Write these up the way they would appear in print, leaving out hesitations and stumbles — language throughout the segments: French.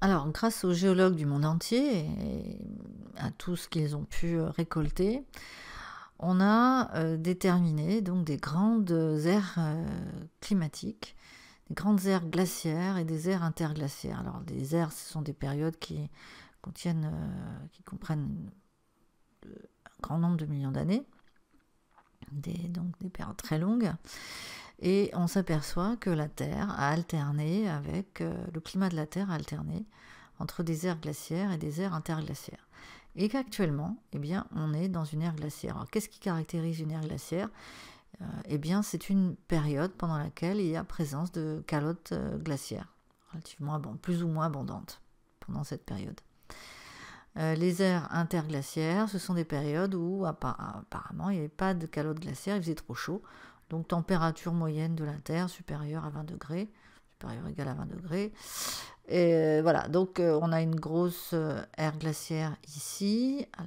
Alors, grâce aux géologues du monde entier et à tout ce qu'ils ont pu récolter, on a déterminé donc des grandes aires climatiques, des grandes aires glaciaires et des aires interglaciaires. Alors, des aires, ce sont des périodes qui comprennent un grand nombre de millions d'années, donc des périodes très longues. Et on s'aperçoit que la Terre a alterné avec le climat de la Terre a alterné entre des aires glaciaires et des aires interglaciaires. Et qu'actuellement, eh bien, on est dans une ère glaciaire. Alors, qu'est-ce qui caractérise une ère glaciaire? Eh bien, c'est une période pendant laquelle il y a présence de calottes glaciaires, relativement plus ou moins abondantes pendant cette période. Les aires interglaciaires, ce sont des périodes où apparemment il n'y avait pas de calottes glaciaires, il faisait trop chaud. Donc température moyenne de la Terre supérieure à 20 degrés, supérieure ou égale à 20 degrés. Et voilà, donc on a une grosse ère glaciaire ici, à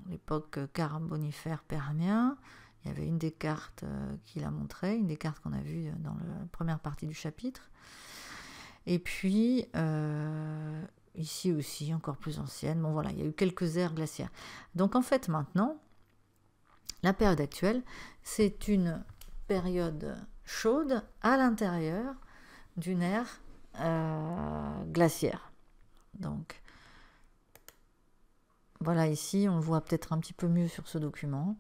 l'époque carbonifère permien. Il y avait une des cartes qui la montrait, une des cartes qu'on a vues dans la première partie du chapitre. Et puis ici aussi, encore plus ancienne. Bon voilà, il y a eu quelques ères glaciaires. Donc en fait maintenant, la période actuelle, c'est une période chaude à l'intérieur d'une ère glaciaire. Donc voilà, ici on le voit peut-être un petit peu mieux sur ce document.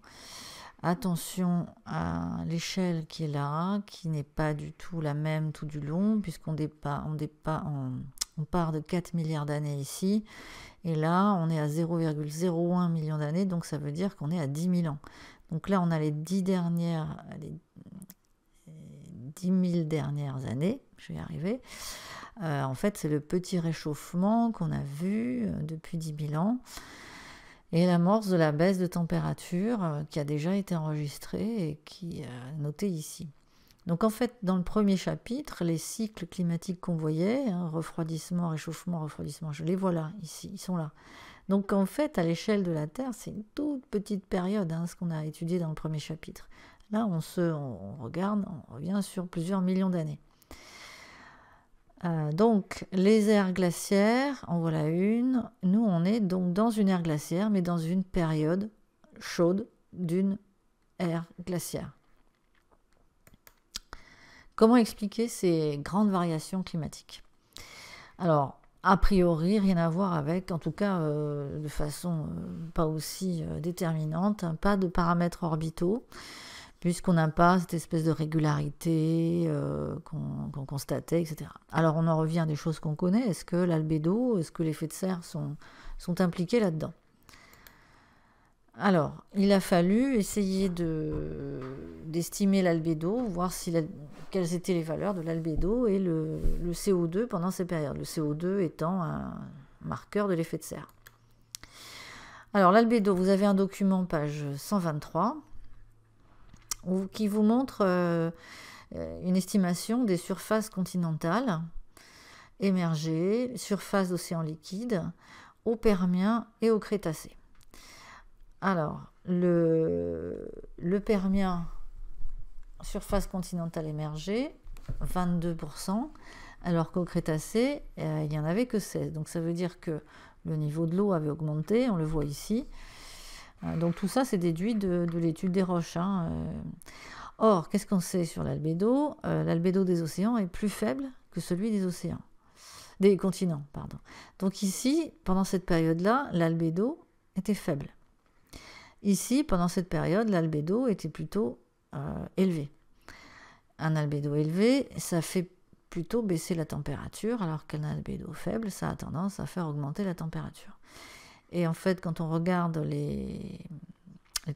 Attention à l'échelle qui est là, qui n'est pas du tout la même tout du long, puisqu'on part de 4 milliards d'années ici, et là on est à 0,01 million d'années, donc ça veut dire qu'on est à 10 000 ans. Donc là on a les 10 000 dernières années, je vais y arriver. En fait c'est le petit réchauffement qu'on a vu depuis 10 000 ans, et l'amorce de la baisse de température qui a déjà été enregistrée et qui est notée ici. Donc en fait, dans le premier chapitre, les cycles climatiques qu'on voyait, refroidissement, réchauffement, je les vois là, ici, ils sont là. Donc en fait, à l'échelle de la Terre, c'est une toute petite période, ce qu'on a étudié dans le premier chapitre. Là, on revient sur plusieurs millions d'années. Donc les aires glaciaires, en voilà une. Nous on est donc dans une ère glaciaire, mais dans une période chaude d'une ère glaciaire. Comment expliquer ces grandes variations climatiques? Alors a priori rien à voir avec, en tout cas de façon pas aussi déterminante, pas de paramètres orbitaux, puisqu'on n'a pas cette espèce de régularité qu'on constatait, etc. Alors on en revient à des choses qu'on connaît. Est-ce que l'albédo, est-ce que l'effet de serre sont impliqués là-dedans? Alors, il a fallu essayer d'estimer l'albédo, voir quelles étaient les valeurs de l'albédo et le CO2 pendant ces périodes. Le CO2 étant un marqueur de l'effet de serre. Alors l'albédo, vous avez un document page 123 qui vous montre une estimation des surfaces continentales émergées, surfaces d'océans liquides, au Permien et au Crétacé. Alors, le Permien, surface continentale émergée, 22%, alors qu'au Crétacé, il n'y en avait que 16%. Donc ça veut dire que le niveau de l'eau avait augmenté, on le voit ici. Donc tout ça, c'est déduit de l'étude des roches. Or, qu'est-ce qu'on sait sur l'albédo? L'albédo des océans est plus faible que celui des continents, pardon. Donc ici, pendant cette période-là, l'albédo était faible. Ici, pendant cette période, l'albédo était plutôt élevé. Un albédo élevé, ça fait plutôt baisser la température, alors qu'un albédo faible, ça a tendance à faire augmenter la température. Et en fait, quand on regarde les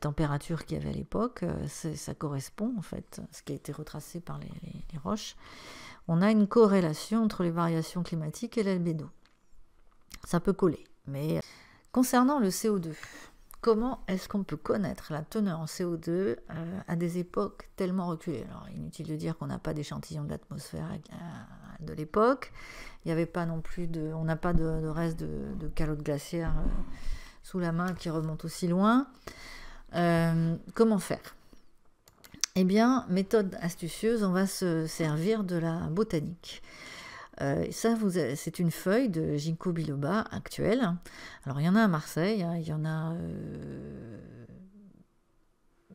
températures qu'il y avait à l'époque, ça correspond en fait à ce qui a été retracé par les roches. On a une corrélation entre les variations climatiques et l'albédo. Ça peut coller. Mais concernant le CO2, comment est-ce qu'on peut connaître la teneur en CO2 à des époques tellement reculées? Alors, inutile de dire qu'on n'a pas d'échantillon de l'atmosphère de l'époque. Il n'y avait pas non plus on n'a pas de reste de calottes glaciaires sous la main qui remontent aussi loin. Comment faire? Eh bien, méthode astucieuse, on va se servir de la botanique. Ça, c'est une feuille de Ginkgo biloba actuelle. Alors, il y en a à Marseille, hein, il y en a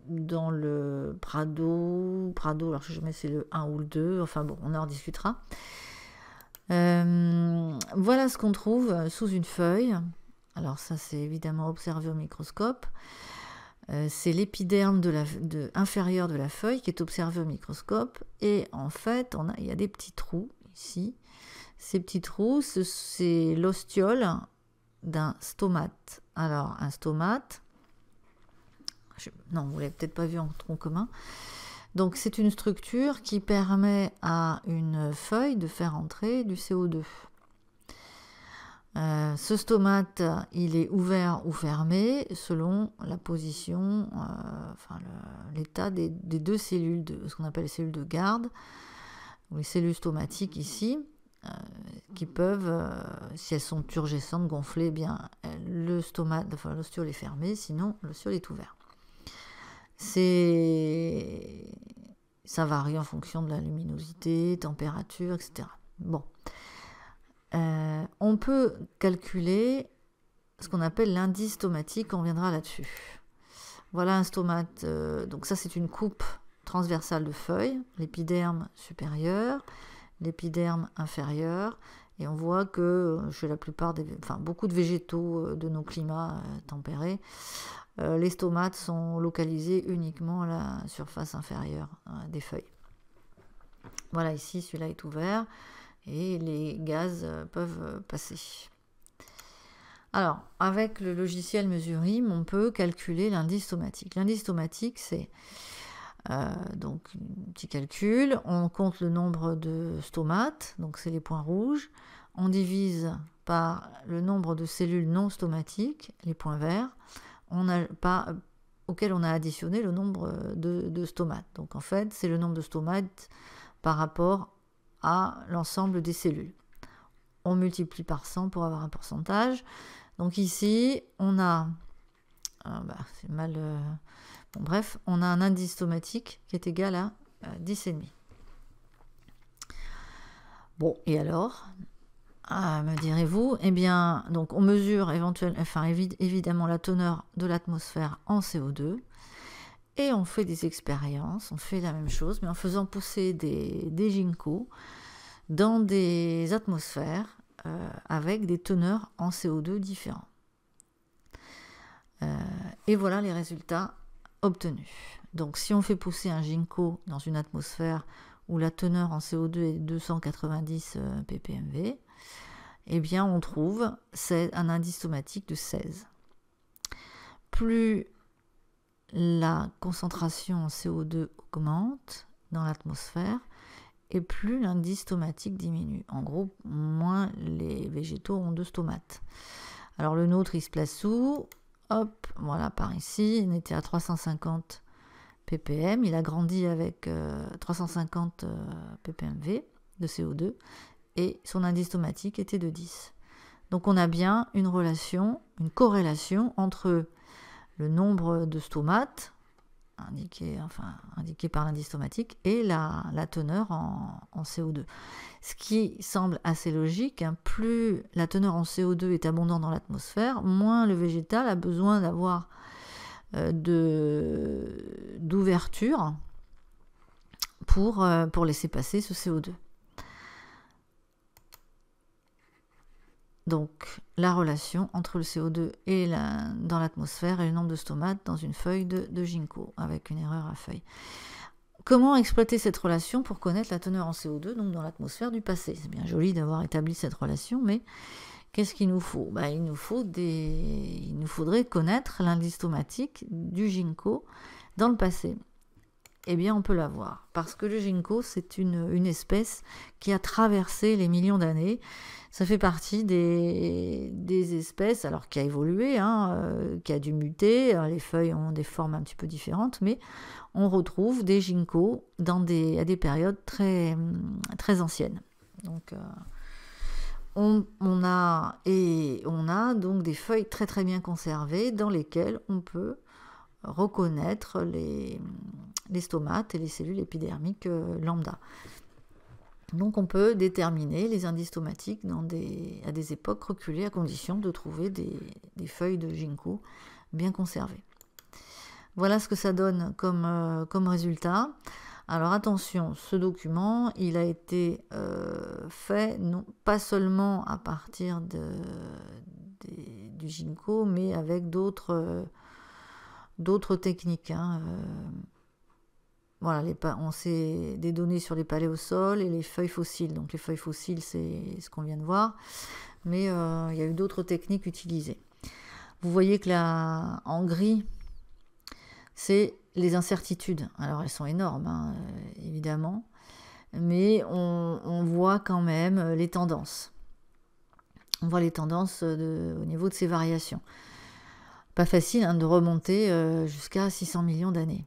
dans le Prado, alors je sais jamais c'est le 1 ou le 2, enfin bon, on en rediscutera. Voilà ce qu'on trouve sous une feuille. Alors ça, c'est évidemment observé au microscope. C'est l'épiderme inférieur de la feuille qui est observé au microscope. Et en fait, il y a des petits trous ici. Ces petits trous, c'est l'ostiole d'un stomate. Alors, un stomate, non, vous l'avez peut-être pas vu en tronc commun. Donc, c'est une structure qui permet à une feuille de faire entrer du CO2. Ce stomate, il est ouvert ou fermé selon la position, l'état des deux cellules, ce qu'on appelle les cellules de garde, ou les cellules stomatiques ici, qui peuvent, si elles sont turgescentes, gonflées, bien l'ostiole est fermé, sinon l'ostiole est ouvert. Ça varie en fonction de la luminosité, température, etc. Bon. On peut calculer ce qu'on appelle l'indice stomatique, on reviendra là-dessus. Voilà un stomate, donc ça c'est une coupe transversale de feuilles, l'épiderme supérieur, l'épiderme inférieur, et on voit que chez la plupart beaucoup de végétaux de nos climats tempérés, les stomates sont localisés uniquement à la surface inférieure des feuilles. Voilà, ici celui-là est ouvert et les gaz peuvent passer. Alors, avec le logiciel Mesurim, on peut calculer l'indice stomatique. L'indice stomatique, c'est donc un petit calcul. On compte le nombre de stomates, donc c'est les points rouges. On divise par le nombre de cellules non stomatiques, les points verts, auquel on a additionné le nombre de stomates. Donc en fait, c'est le nombre de stomates par rapport à l'ensemble des cellules. On multiplie par 100 pour avoir un pourcentage. Donc ici, on a... c'est mal... bref, on a un indice stomatique qui est égal à 10,5. Bon, et alors, me direz-vous, eh bien, donc on mesure évidemment la teneur de l'atmosphère en CO2 et on fait des expériences, on fait la même chose, mais en faisant pousser des ginkgos dans des atmosphères avec des teneurs en CO2 différents. Et voilà les résultats obtenus. Donc si on fait pousser un ginkgo dans une atmosphère où la teneur en CO2 est 290 ppmv, eh bien on trouve un indice stomatique de 16. Plus la concentration en CO2 augmente dans l'atmosphère, et plus l'indice stomatique diminue. En gros, moins les végétaux ont de stomates. Alors le nôtre, il se place sous, hop, voilà, par ici, il était à 350 ppm, il a grandi avec 350 ppmv de CO2, et son indice stomatique était de 10. Donc on a bien une corrélation entre le nombre de stomates, indiqué par l'indice stomatique, et la teneur en CO2. Ce qui semble assez logique, hein, plus la teneur en CO2 est abondante dans l'atmosphère, moins le végétal a besoin d'avoir d'ouverture pour laisser passer ce CO2. Donc, la relation entre le CO2 dans l'atmosphère et le nombre de stomates dans une feuille de ginkgo, avec une erreur à feuille. Comment exploiter cette relation pour connaître la teneur en CO2 donc dans l'atmosphère du passé? C'est bien joli d'avoir établi cette relation, mais qu'est-ce qu'il nous faut? Il nous faudrait connaître l'indice stomatique du ginkgo dans le passé. Eh bien, on peut l'avoir, parce que le ginkgo, c'est une espèce qui a traversé les millions d'années. Ça fait partie des espèces, alors qui a évolué, qui a dû muter. Les feuilles ont des formes un petit peu différentes, mais on retrouve des ginkgos à des périodes très, très anciennes. Donc, on a donc des feuilles très très bien conservées dans lesquelles on peut reconnaître les stomates et les cellules épidermiques lambda. Donc on peut déterminer les indices tomatiques à des époques reculées à condition de trouver des feuilles de ginkgo bien conservées. Voilà ce que ça donne comme résultat. Alors attention, ce document, il a été fait pas seulement à partir du ginkgo, mais avec d'autres techniques. Voilà, on sait des données sur les paléosols et les feuilles fossiles. Donc les feuilles fossiles, c'est ce qu'on vient de voir, mais il y a eu d'autres techniques utilisées. Vous voyez que là, en gris, c'est les incertitudes. Alors elles sont énormes, évidemment, mais on voit quand même les tendances. On voit les tendances au niveau de ces variations. Pas facile de remonter jusqu'à 600 millions d'années.